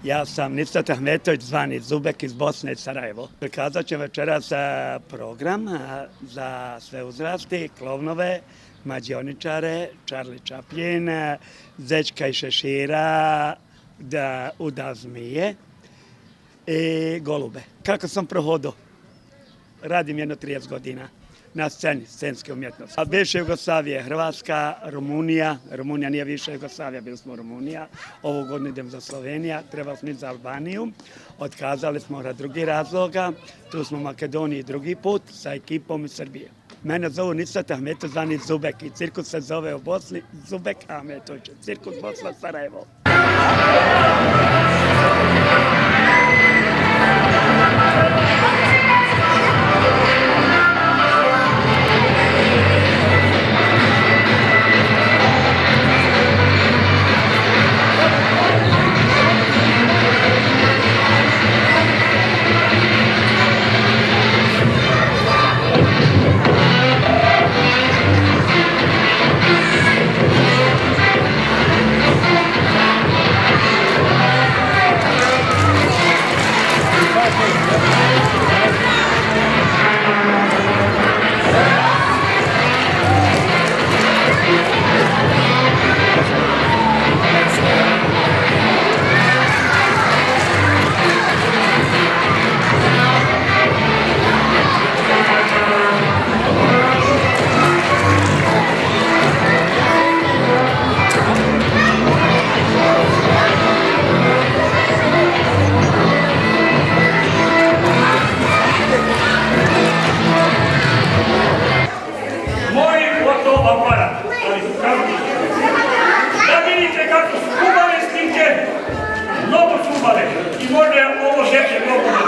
Ja sam Nisrat Ahmetović, zvani Zubek iz Bosne i Sarajevo. Prikazat ću večeras program za sve uzrasti, klovnove, mađioničare, Charlie Chaplin, Zečka i Šešira, Udav zmije i golube. Kako sam prohodio? Radim jedno 30 godina na sceni, scenske umjetnosti. A bivša Jugoslavija, Hrvatska, Rumunija. Rumunija nije više Jugoslavija, bili smo Rumunija. Ovu godinu idem za Slovenija, trebali smo ići za Albaniju. Otkazali smo rad drugih razloga. Tu smo u Makedoniji drugi put sa ekipom iz Srbije. Mene zovu Nisrat Ahmetović, zvani Zubek i cirkus se zove u Bosni Zubek Ahmetović. Cirkus Bosna Sarajevo. I možda ovo žeće mnogo